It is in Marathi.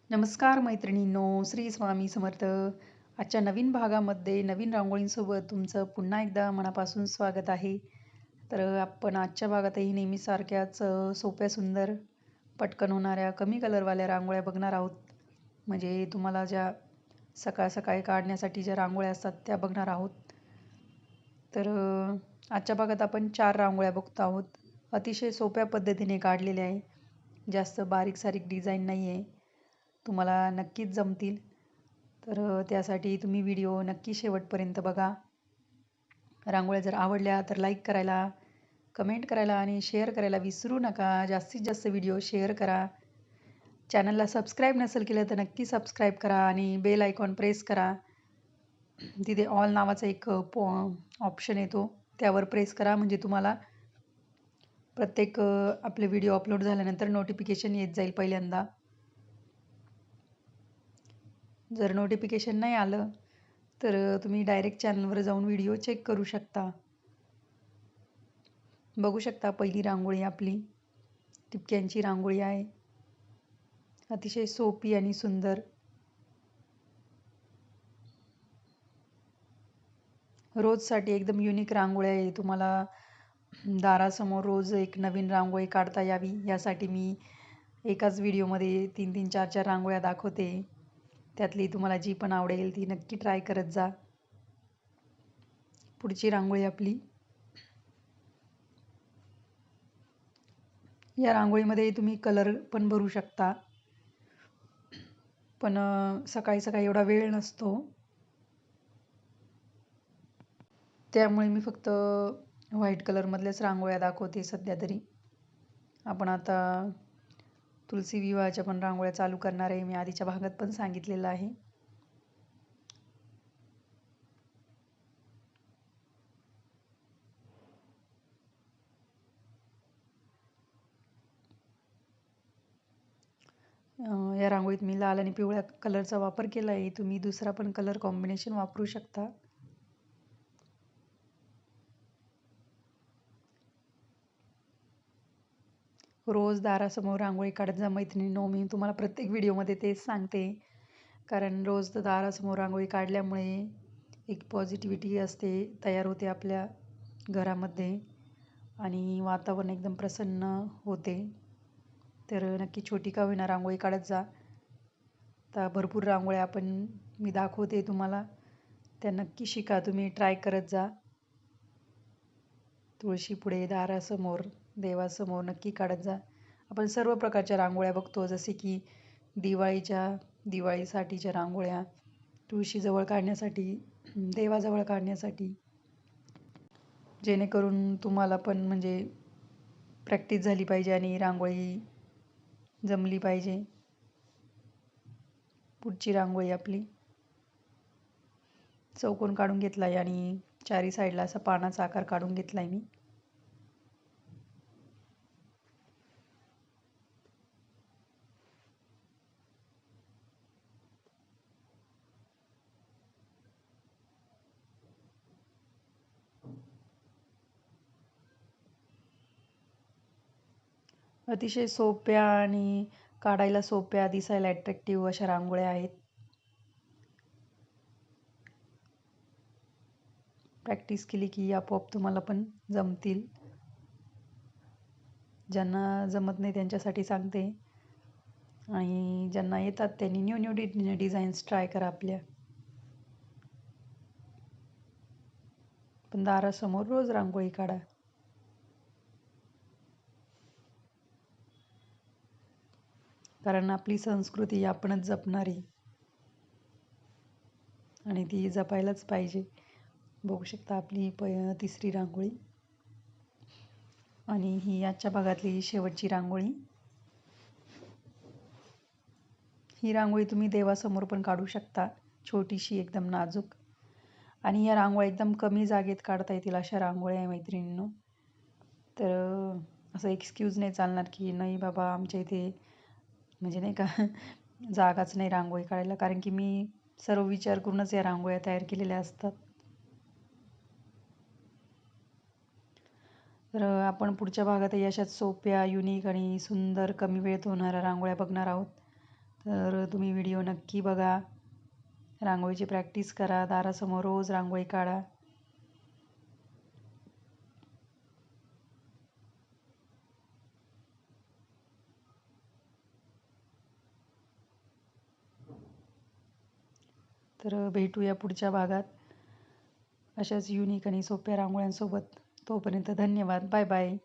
नमस्कार मैत्रिणींनो, श्री स्वामी समर्थ. आजच्या नवीन भागामध्ये नवीन रांगोळींसोबत तुमचं पुन्हा एकदा मनापासून स्वागत आहे. तर आपण आजच्या भागातही नेहमीसारख्याच सोप्या, सुंदर, पटकन होणाऱ्या, कमी कलरवाल्या रांगोळ्या बघणार आहोत. म्हणजे तुम्हाला ज्या सकाळ-सकाळी काढण्यासाठी ज्या रांगोळ्या असतात त्या बघणार आहोत. तर आजच्या भागात आपण 4 रांगोळ्या बघतो आहोत. अतिशय सोप्या पद्धतीने काढलेल्या आहे. जास्त बारीक-सारीक डिझाईन नाही आहे. तुम्हाला नक्कीच जमतील. तर त्यासाठी तुम्ही व्हिडिओ नक्की शेवटपर्यंत बघा. रांगोळ्या जर आवडल्या तर लाईक करायला, कमेंट करायला आणि शेअर करायला विसरू नका. जास्तीत जास्त व्हिडिओ शेअर करा. चॅनलला सबस्क्राईब नसेल केलं तर नक्की सबस्क्राईब करा आणि बेल आयकॉन प्रेस करा. तिथे ऑल नावाचा एक ऑप्शन येतो, त्यावर प्रेस करा. म्हणजे तुम्हाला प्रत्येक आपले व्हिडिओ अपलोड झाल्यानंतर नोटिफिकेशन येत जाईल पहिल्यांदा. जर नोटिफिकेशन नाही आलं तर तुम्ही डायरेक्ट चॅनलवर जाऊन व्हिडिओ चेक करू शकता. बघू शकता पहिली रांगोळी आपली ठिपक्यांची रांगोळी आहे. अतिशय सोपी आणि सुंदर. रोजसाठी एकदम युनिक रांगोळी आहे. तुम्हाला दारासमोर रोज एक नवीन रांगोळी काढता यावी यासाठी मी एकाच व्हिडिओमध्ये 3-3, 4-4 रांगोळ्या दाखवते. त्यातली तुम्हाला जी पण आवडेल ती नक्की ट्राय करत जा. पुढची रांगोळी आपली. या रांगोळीमध्ये तुम्ही कलर पण भरू शकता, पण सकाळी सकाळी एवढा वेळ नसतो, त्यामुळे मी फक्त व्हाईट कलरमधल्याच रांगोळ्या दाखवते सध्या तरी. आपण आता तुलसी विवाहाच्या पण रांगोळ्या चालू करणार आहे. मी आधीच्या भागात पण सांगितलेलं आहे. या रांगोळीत मी लाल आणि पिवळ्या कलरचा वापर केला आहे. तुम्ही दुसरा पण कलर कॉम्बिनेशन वापरू शकता. रोज दारासमोर रांगोळी काढत जा मैत्रिणींनो. मी तुम्हाला प्रत्येक व्हिडिओमध्ये तेच सांगते, कारण रोज दारासमोर रांगोळी काढल्यामुळे एक पॉझिटिव्हिटी असते, तयार होते आपल्या घरामध्ये आणि वातावरण एकदम प्रसन्न होते. तर नक्की छोटी का होईना रांगोळी काढत जा. आता भरपूर रांगोळ्या मी दाखवते तुम्हाला, त्या नक्की शिका, तुम्ही ट्राय करत जा. तुळशीपुढे, दारासमोर, देवासमोर नक्की काढत जा. आपण सर्व प्रकारच्या रांगोळ्या बघतो, जसे की दिवाळीसाठीच्या रांगोळ्या, तुळशीजवळ काढण्यासाठी, देवाजवळ काढण्यासाठी, जेणेकरून तुम्हाला पण म्हणजे प्रॅक्टिस झाली पाहिजे आणि रांगोळी जमली पाहिजे. पुढची रांगोळी आपली चौकोन काढून घेतला आहे आणि चारी साईडला असा पानाचा आकार काढून घेतला आहे मी. अतिशय सोप्या आणि काढायला सोप्या, दिसायला अट्रॅक्टिव्ह अशा रांगोळ्या आहेत. प्रॅक्टिस केली की आपोआप तुम्हाला पण जमतील. ज्यांना जमत नाही त्यांच्यासाठी सांगते, आणि ज्यांना येतात त्यांनी न्यू न्यू डिझाईन्स ट्राय करा आपल्या. पण दारासमोर रोज रांगोळी काढा. कारण आपली संस्कृती आपणच जपणारी आणि ती जपायलाच पाहिजे. बघू शकता आपली तिसरी रांगोळी आणि ही आजच्या भागातली शेवटची रांगोळी. ही रांगोळी तुम्ही देवासमोर पण काढू शकता, छोटीशी एकदम नाजूक. आणि या रांगोळ्या एकदम कमी जागेत काढता येतील अशा रांगोळ्या आहे मैत्रिणींनो. तर असं एक्सक्यूज नाही चालणार की नाही बाबा आमच्या इथे म्हणजे नाही का जागाच नाही रांगोळी काढायला, कारण की मी सर्व विचार करूनच या रांगोळ्या तयार केलेल्या असतात. तर आपण पुढच्या भागातही अशाच सोप्या, युनिक आणि सुंदर, कमी वेळेत होणाऱ्या रांगोळ्या बघणार आहोत. तर तुम्ही व्हिडिओ नक्की बघा. रांगोळीची प्रॅक्टिस करा. दारासमोर रोज रांगोळी काढा. तर भेटूया पुढच्या भागात अशाच युनिक आणि सोप्या रांगोळ्यांसोबत. तोपर्यंत धन्यवाद. Bye bye.